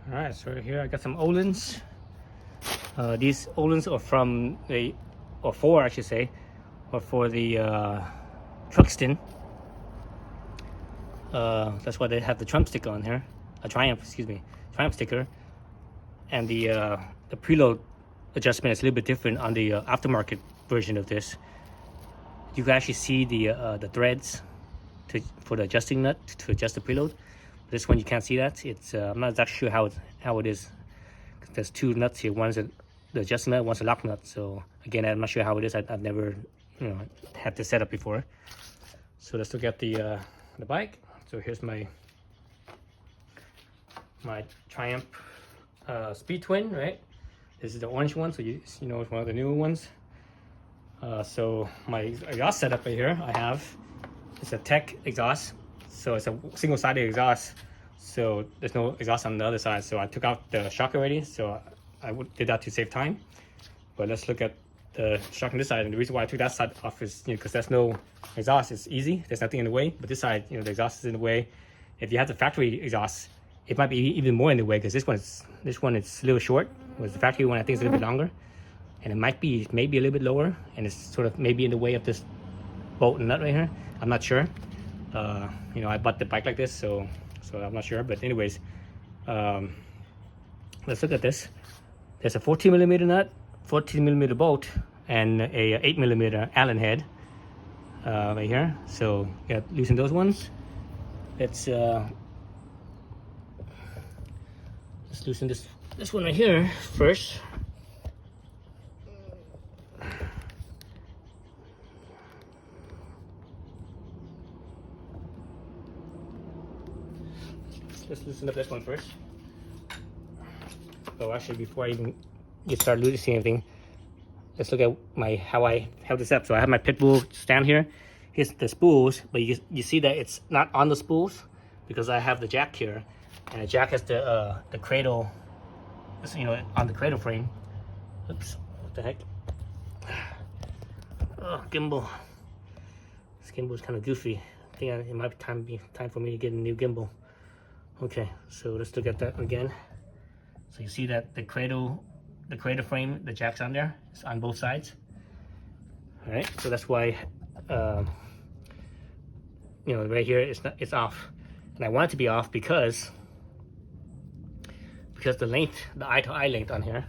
All right, so here I got some Ohlins. These Ohlins are from I should say, or for the Truxton. That's why they have the Trump sticker on here, a Triumph, excuse me, Triumph sticker, and the preload adjustment is a little bit different on the aftermarket version of this. You can actually see the threads for the adjusting nut to adjust the preload. This one you can't see that. It's I'm not exactly sure how it is. There's two nuts here. One's the adjusting nut, one's a lock nut. So again, I'm not sure how it is. I've never had this set up before. So let's look at the bike. So here's my Triumph SpeedTwin, right? This is the orange one, so you know it's one of the newer ones. So my exhaust setup right here, I have it's a Tech exhaust. So it's a single-sided exhaust, so there's no exhaust on the other side. So I took out the shock already, so I did that to save time. But let's look at the shock on this side. And the reason why I took that side off is because there's no exhaust. It's easy. There's nothing in the way. But this side, the exhaust is in the way. If you have the factory exhaust, it might be even more in the way because this one is a little short. Whereas the factory one I think is a little bit longer, and it might be maybe a little bit lower, and it's sort of maybe in the way of this bolt and nut right here. I'm not sure. I bought the bike like this, so I'm not sure. But anyways, let's look at this. There's a 14mm nut, 14mm bolt, and a 8mm Allen head right here. So you gotta loosen those ones. Let's loosen this one right here first. Let's loosen up this one first. Oh, actually, before I even get started loosening anything, let's look at how I held this up. So I have my pit bull stand here. Here's the spools, but you see that it's not on the spools because I have the jack here, and the jack has the cradle, on the cradle frame. Oops, what the heck? Oh, gimbal. This gimbal is kind of goofy. I think it might be time for me to get a new gimbal. Okay, so let's look at that again. So you see that the cradle frame, the jack's on there. It's on both sides. All right, so that's why, right here it's off, and I want it to be off because the length, the eye to eye length on here.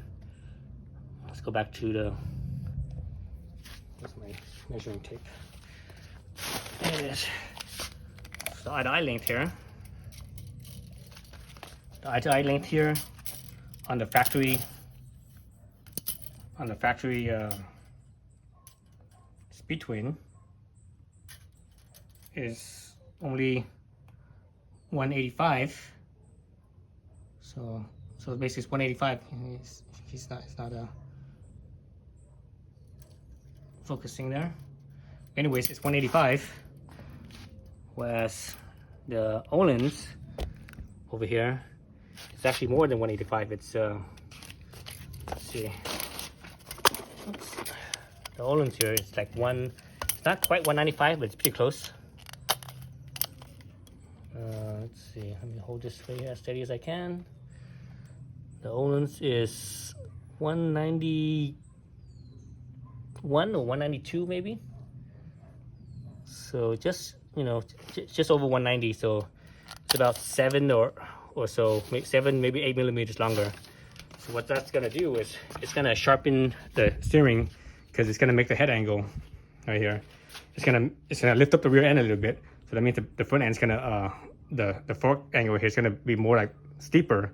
Let's go back to where's my measuring tape? There it is. So eye to eye length here. The eye to eye length here on the factory SpeedTwin is only 185. So basically it's 185. It's not focusing there. Anyways, it's 185. Whereas the Ohlins over here, it's actually more than 185. It's let's see. Oops. The Ohlins here is like it's not quite 195, but it's pretty close. Let's see. Let me hold this right here as steady as I can. The Ohlins is 191 or 192 maybe. So just just over 190. So it's about 7 or so, maybe 7, maybe 8mm longer. So what that's gonna do is it's gonna sharpen the steering because it's gonna make the head angle right here. It's gonna lift up the rear end a little bit. So that means the front end's gonna the fork angle here is gonna be more like steeper.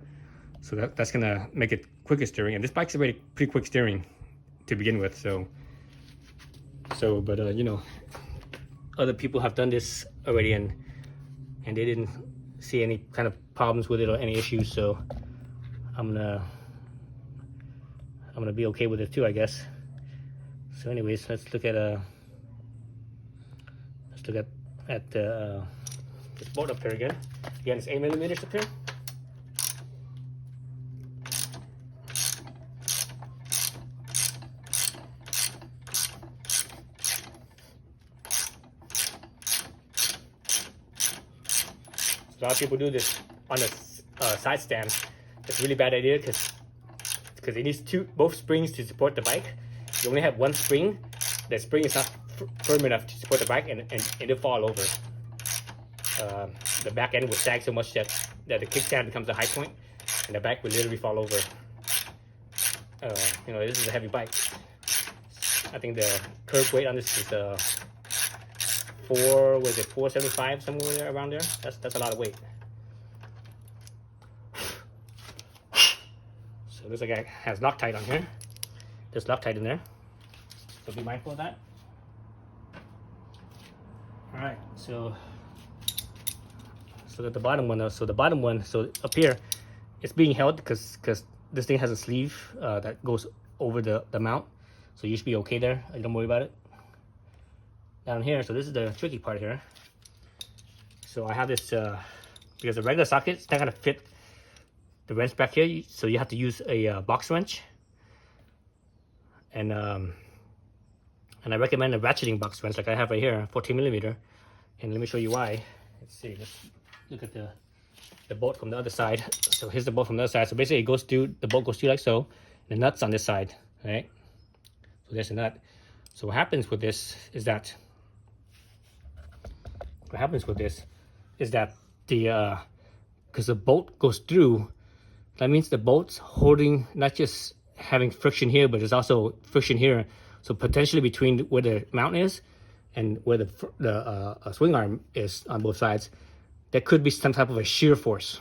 So that's gonna make it quicker steering. And this bike's already pretty quick steering to begin with. But other people have done this already and they didn't see any kind of problems with it or any issues. So I'm gonna be okay with it too, I guess. So anyways, let's look at this bolt up here again. Again, it's 8mm up here. A lot of people do this on a side stand. it's a really bad idea because it needs both springs to support the bike. You only have one spring. The spring is not firm enough to support the bike, and it'll fall over. The back end will sag so much that the kickstand becomes a high point, and the bike will literally fall over. You know, this is a heavy bike. I think the curb weight on this is 475, somewhere around there. That's a lot of weight. So it looks like it has Loctite on here. There's Loctite in there, so be mindful of that. All right, so at the bottom one, so the bottom one, so up here, it's being held because this thing has a sleeve that goes over the mount, so you should be okay there. Don't worry about it. Down here, so this is the tricky part here. So I have this because the regular socket is not gonna fit the wrench back here, so you have to use a box wrench, and I recommend a ratcheting box wrench like I have right here, 14mm. And let me show you why. Let's see. Let's look at the bolt from the other side. So here's the bolt from the other side. So basically, the bolt goes through like so. The nut's on this side, right? So there's a nut. So what happens with this is that the because the bolt goes through, that means the bolt's holding, not just having friction here, but there's also friction here. So potentially between where the mount is and where the swing arm is on both sides, there could be some type of a shear force.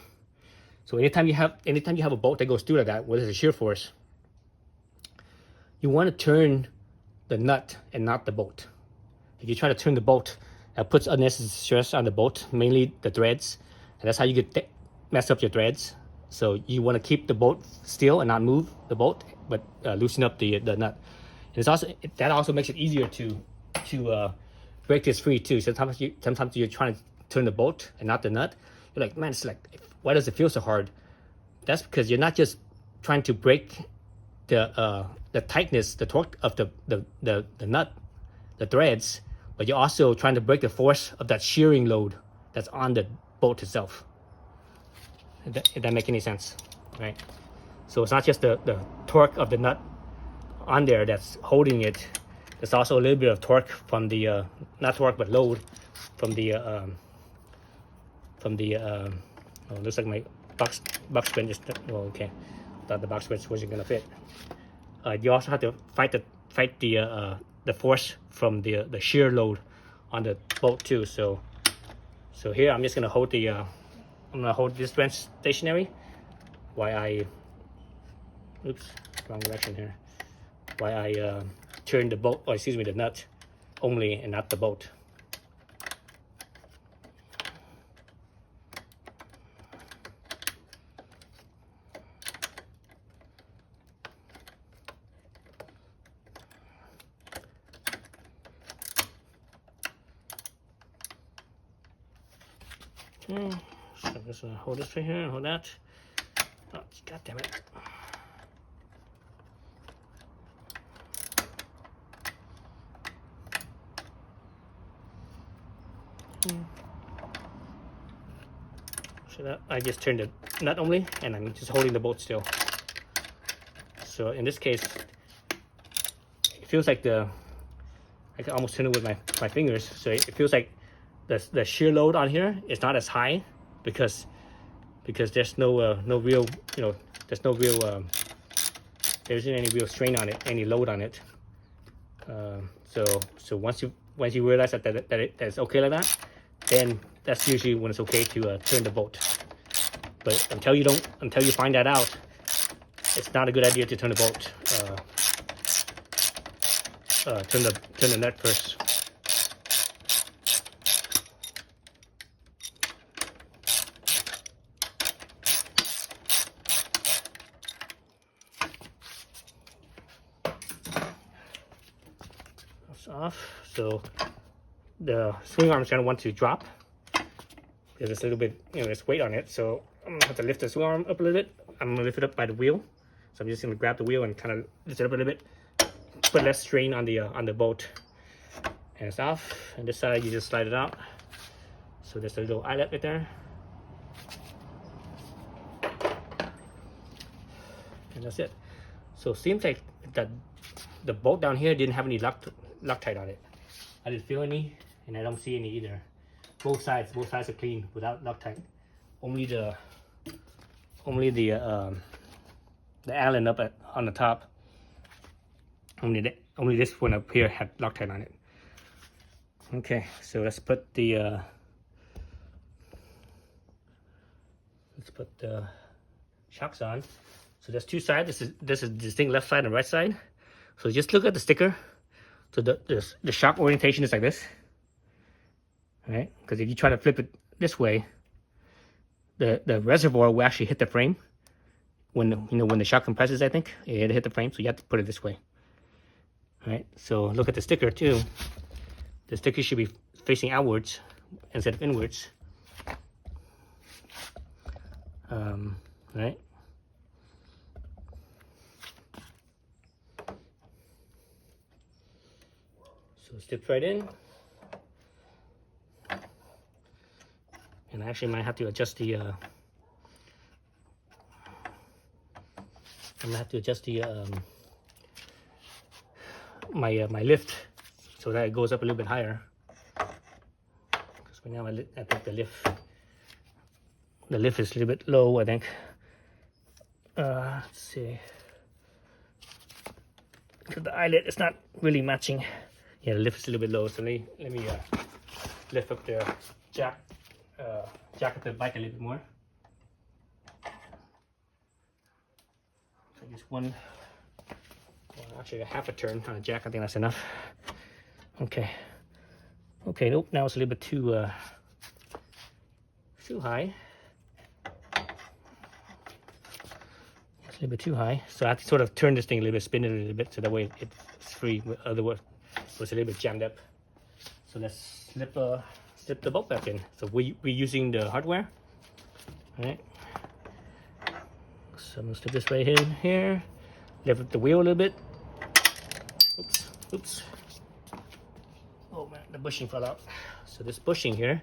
So anytime you have a bolt that goes through like that, where there's a shear force, you want to turn the nut and not the bolt. If you try to turn the bolt, that puts unnecessary stress on the bolt, mainly the threads, and that's how you get mess up your threads. So you want to keep the bolt still and not move the bolt, but loosen up the nut. And it's also, that also makes it easier to break this free too. Sometimes you're trying to turn the bolt and not the nut. You're like, man, it's like, why does it feel so hard? That's because you're not just trying to break the tightness, the torque of the nut, the threads, but you're also trying to break the force of that shearing load that's on the bolt itself. If that make any sense, right? So it's not just the torque of the nut on there that's holding it. There's also a little bit of torque from the not torque but load from the oh, looks like my box spring just, oh, okay, thought the box spring wasn't gonna fit. You also have to fight the force from the shear load on the bolt too. So here I'm just gonna hold this wrench stationary while I, oops, wrong direction here, while I turn the bolt, or excuse me, the nut only and not the bolt. Okay, so I'm just gonna hold this right here and hold that. Oh, god damn it. So I just turned the nut only, and I'm just holding the bolt still. So in this case, it feels like I can almost turn it with my fingers. So it feels like the shear load on here is not as high because there's no real, you know, there's no real there isn't any real strain on it, any load on it. So once you realize that it's okay like that, then that's usually when it's okay to turn the bolt. But until you find that out, it's not a good idea to turn the bolt. Turn the nut first. That's off. So the swing arm is going to want to drop because there's a little bit, you know, there's weight on it. So I'm going to have to lift the swing arm up a little bit. I'm going to lift it up by the wheel. So I'm just going to grab the wheel and kind of lift it up a little bit, put less strain on the bolt. And it's off. And this side, you just slide it out. So there's a little eyelet right there. and that's it. So it seems like that the bolt down here didn't have any Loctite on it. I didn't feel any, and I don't see any either. Both sides are clean without Loctite. Only the Allen up on the top. Only this one up here had Loctite on it. Okay, so let's put the shocks on. So there's two sides. This is distinct left side and right side. So just look at the sticker. So the shock orientation is like this, right? Because if you try to flip it this way, the reservoir will actually hit the frame when the shock compresses. I think it hit the frame, so you have to put it this way. All right. So look at the sticker too. The sticker should be facing outwards instead of inwards. Right. So it slips right in. And I actually might have to adjust the my lift so that it goes up a little bit higher. Because right now I think the lift is a little bit low, I think. Let's see. Because the eyelet is not really matching. Yeah, the lift is a little bit low, so let me lift up the jack up the bike a little bit more. So just one, well, actually a half a turn on the jack. I think that's enough. Okay. Okay. Nope. Now it's a little bit too high. It's a little bit too high. So I have to sort of turn this thing a little bit, spin it a little bit, so that way it's free. Otherwise, it's a little bit jammed up. So let's slip the bolt back in. So we're using the hardware. All right. So I'm gonna slip this right in here. Lift up the wheel a little bit. Oops. Oh man, the bushing fell out. So this bushing here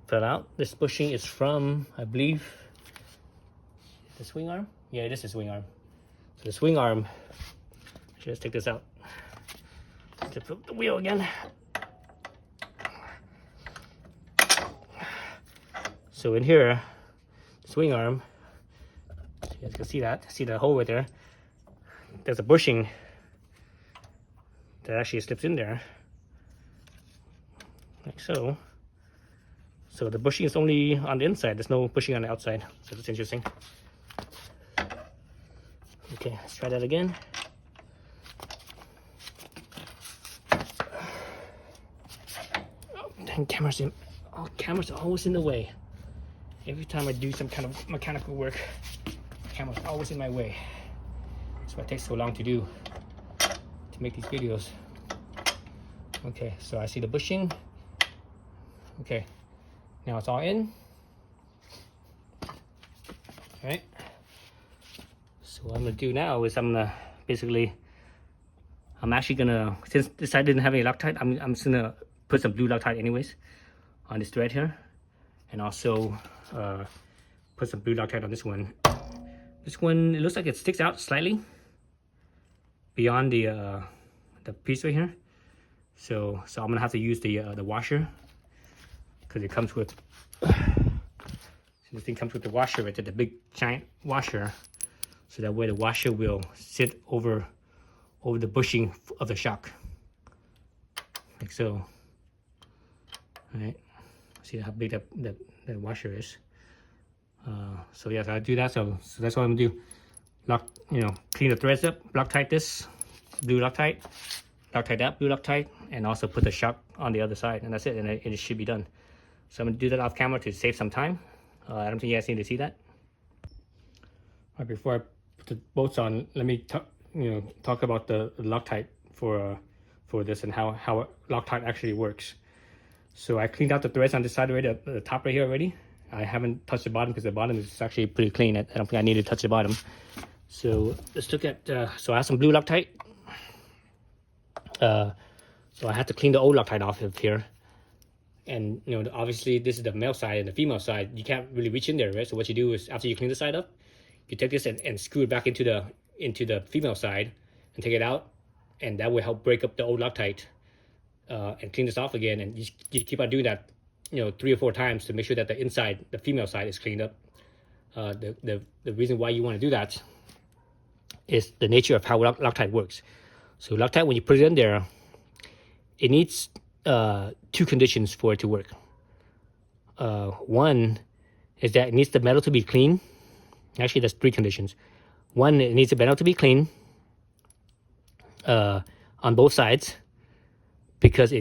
fell out. This bushing is from, I believe, the swing arm. Yeah, it is the swing arm. So the swing arm. Actually, let's take this out. Lift up the wheel again. So in here, the swing arm, so you guys can see that. See the hole right there? There's a bushing that actually slips in there, like so. So the bushing is only on the inside. There's no bushing on the outside. So that's interesting. Okay, let's try that again. Oh, dang, cameras are always in the way. Every time I do some kind of mechanical work, the camera's always in my way. That's why it takes so long to do, to make these videos. Okay, so I see the bushing. Okay, now it's all in. All right. So what I'm gonna do now is I'm actually gonna, since this side didn't have any Loctite, I'm just gonna put some blue Loctite anyways on this thread here. And also put some blue Loctite on this one. This one, it looks like it sticks out slightly beyond the piece right here. So I'm gonna have to use the washer, because it comes with, so this thing comes with the washer right there, the big giant washer. So that way the washer will sit over the bushing of the shock, like so. All right. See how big that washer is. So yes, I do that. So that's what I'm gonna do. Clean the threads up, Loctite this, blue Loctite, Loctite that, blue Loctite, and also put the shock on the other side, and that's it. And it should be done. So I'm gonna do that off camera to save some time. I don't think you guys need to see that. All right, before I put the bolts on, let me talk about the Loctite for this and how Loctite actually works. So I cleaned out the threads on this side already, the top right here already. I haven't touched the bottom because the bottom is actually pretty clean. I don't think I need to touch the bottom. So let's look at, so I have some blue Loctite. So I have to clean the old Loctite off of here. And obviously this is the male side and the female side. You can't really reach in there, right? So what you do is, after you clean the side up, you take this and screw it back into into the female side and take it out, and that will help break up the old Loctite and clean this off again. And you keep on doing that, 3 or 4 times to make sure that the inside, the female side, is cleaned up. The reason why you want to do that is the nature of how Loctite works. So Loctite, when you put it in there, it needs 2 conditions for it to work. One is that it needs the metal to be clean. Actually, there's 3 conditions. One, it needs the metal to be clean on both sides, because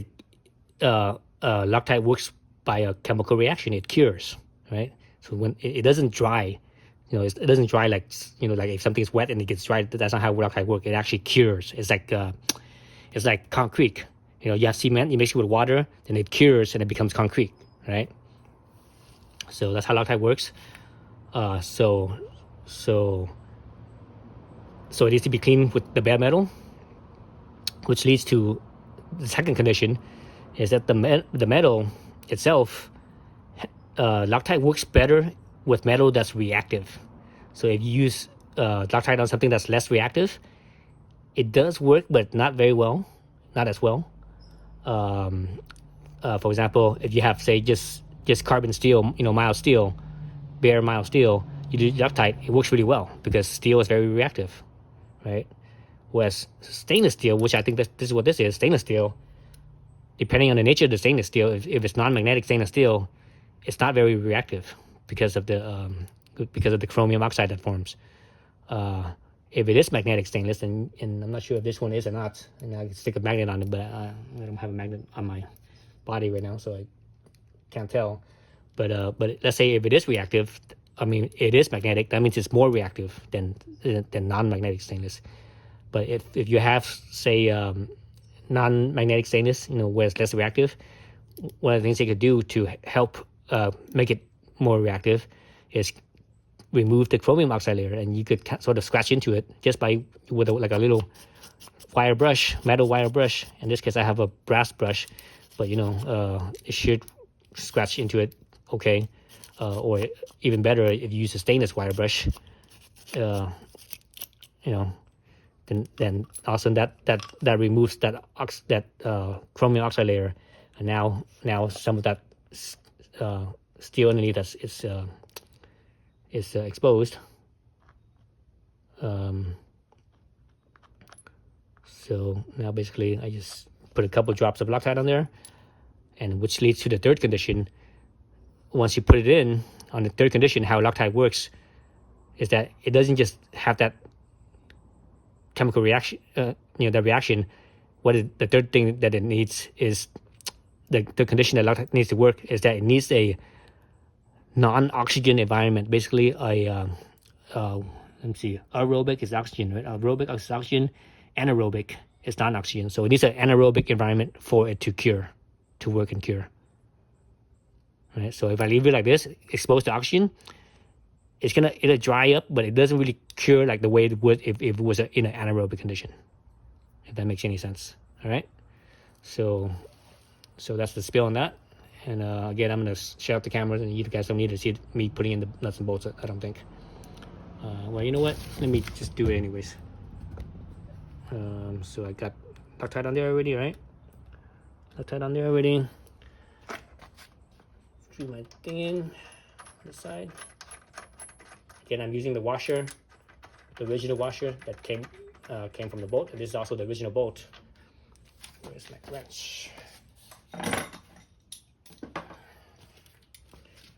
Loctite works by a chemical reaction. It cures, right? So when it doesn't dry, it doesn't dry like if something is wet and it gets dry. That's not how Loctite works. It actually cures. It's like concrete. You have cement, you mix it with water, then it cures and it becomes concrete, right? So that's how Loctite works. So it needs to be clean with the bare metal, which leads to the second condition, is that the metal itself, Loctite works better with metal that's reactive. So if you use Loctite on something that's less reactive, it does work, but not very well, not as well. For example, if you have, say, just carbon steel, mild steel, bare mild steel, you do Loctite, it works really well because steel is very reactive, right? Whereas stainless steel, which I think this is what this is, stainless steel, depending on the nature of the stainless steel, if it's non-magnetic stainless steel, it's not very reactive because of the chromium oxide that forms. If it is magnetic stainless, and I'm not sure if this one is or not, and I can stick a magnet on it, but I don't have a magnet on my body right now, so I can't tell. But let's say if it is reactive, it is magnetic, that means it's more reactive than non-magnetic stainless. But if you have, say, non-magnetic stainless, where it's less reactive, one of the things they could do to help make it more reactive is remove the chromium oxide layer, and you could sort of scratch into it just with a little wire brush, metal wire brush. In this case, I have a brass brush, but it should scratch into it okay. Or even better, if you use a stainless wire brush, then also that removes that chromium oxide layer, and now some of that steel underneath us is exposed. So now basically I just put a couple drops of Loctite on there, and which leads to the third condition. Once you put it in, on the third condition, how Loctite works is that it doesn't just have that chemical reaction, the reaction. The third thing that it needs is the condition that Loctite needs to work is that it needs a non-oxygen environment. Basically, let me see, aerobic is oxygen, right? Aerobic is oxygen, anaerobic is non-oxygen. So it needs an anaerobic environment for it to work and cure. Right? So if I leave it like this, exposed to oxygen, it'll dry up, but it doesn't really cure like the way it would if it was in an anaerobic condition. If that makes any sense. All right. So that's the spill on that. And again, I'm gonna shut off the cameras, and you guys don't need to see me putting in the nuts and bolts. I don't think. Well, you know what? Let me just do it anyways. So I got Loctite on there already, right? Loctite on there already. Screw my thing in on the side. Again, I'm using the washer, the original washer that came from the bolt. And this is also the original bolt. Where's my wrench? And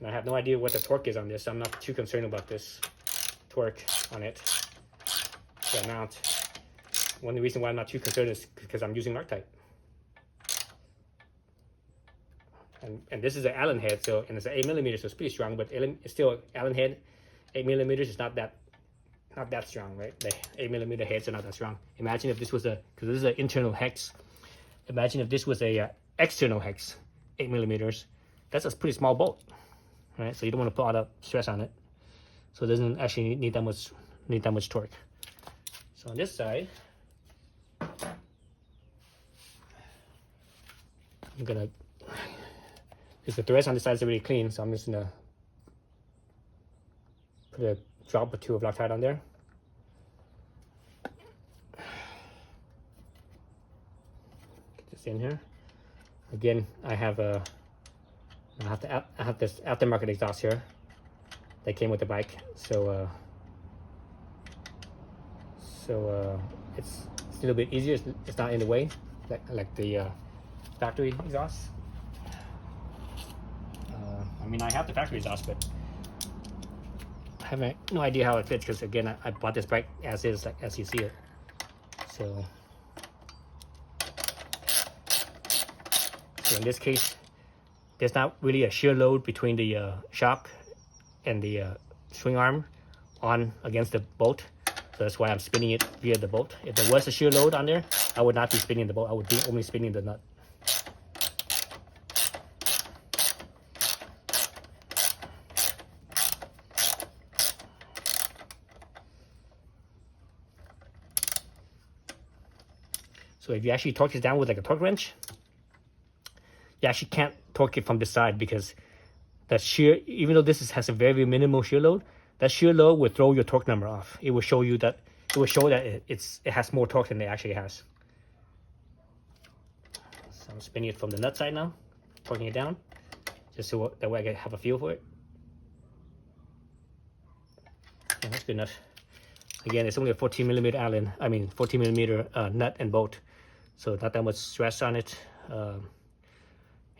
I have no idea what the torque is on this. So I'm not too concerned about this torque on it. The amount. One reason why I'm not too concerned is because I'm using Loctite. And this is an Allen head, and it's an 8mm, so it's pretty strong. But it's still Allen head. 8mm is not that strong, right? The 8mm heads are not that strong. Imagine if this was because this is an internal hex. Imagine if this was a external hex, 8mm. That's a pretty small bolt, right? So you don't want to put all the stress on it. So it doesn't actually need that much torque. So on this side, I'm gonna. The threads on this side is already clean, so I'm just gonna put a drop or two of Loctite on there. it's in here. Again, I have this aftermarket exhaust here that came with the bike, so it's a little bit easier. It's not in the way like the factory exhaust. I mean, I have the factory exhaust, but I have no idea how it fits because again, I bought this bike as is, like as you see it. So in this case, there's not really a shear load between the shock and the swing arm on against the bolt. So that's why I'm spinning it via the bolt. If there was a shear load on there, I would not be spinning the bolt. I would be only spinning the nut. So if you actually torque this down with like a torque wrench, you actually can't torque it from the side because that shear, even though this has a very minimal shear load, that shear load will throw your torque number off. It will show you that it has more torque than it actually has. So I'm spinning it from the nut side now, torquing it down, just so that way I can have a feel for it. Yeah, that's good enough. Again, it's only a 14 millimeter Allen. I mean 14 millimeter nut and bolt, so not that much stress on it.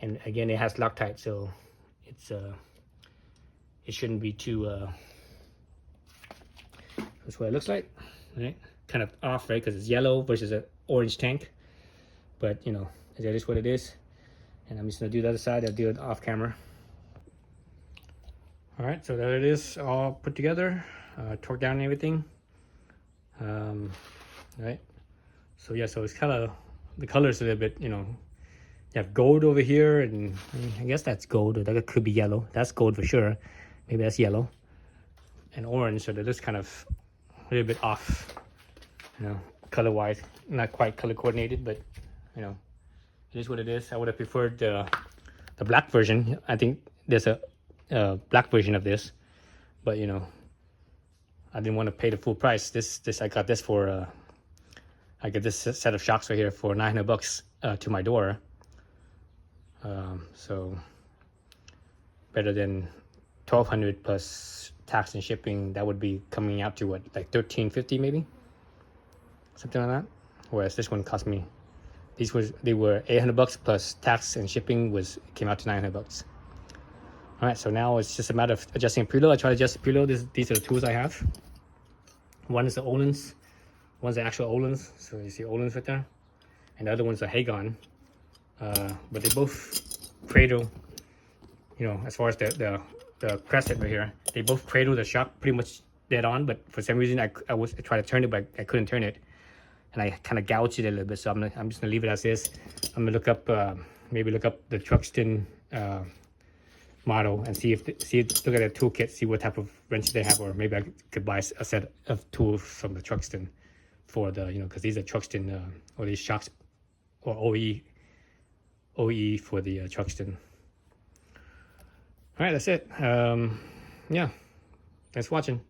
And again, it has Loctite, so it's it shouldn't be too. That's what it looks like, right? Kind of off, right? Because it's yellow versus an orange tank. But you know, that is what it is. And I'm just gonna do the other side. I'll do it off camera. All right, so there it is, all put together, torqued down and everything. Right. So yeah, so it's kind of the colors a little bit, you know. You have gold over here, and I guess that's gold, or that could be yellow. That's gold for sure. Maybe that's yellow. And orange, so they're just kind of a little bit off, you know, color-wise. Not quite color coordinated, but you know, it is what it is. I would have preferred the black version. I think there's a black version of this, but you know, I didn't want to pay the full price. I got this for I get this set of shocks right here for $900 to my door. So better than $1,200 plus tax and shipping. That would be coming out to what, like $1,350 maybe, something like that. Whereas this one cost me, they were $800 plus tax and shipping came out to $900. All right, so now it's just a matter of adjusting preload. I try to adjust the preload. These are the tools I have. One is the Ohlins, one's the actual Ohlins. So you see Ohlins right there, and the other one's a Hagon. But they both cradle, you know, as far as the crescent right here, they both cradle the shock pretty much dead on. But for some reason, I tried to turn it, but I couldn't turn it, and I kind of gouged it a little bit. So I'm just gonna leave it as is. I'm gonna look up maybe look up the Truxton model and look at the toolkit, see what type of wrenches they have, or maybe I could buy a set of tools from the Truxton for the, you know, because these are Truxton or these shocks or OE for the Truxton. All right, that's it. Yeah, thanks for watching.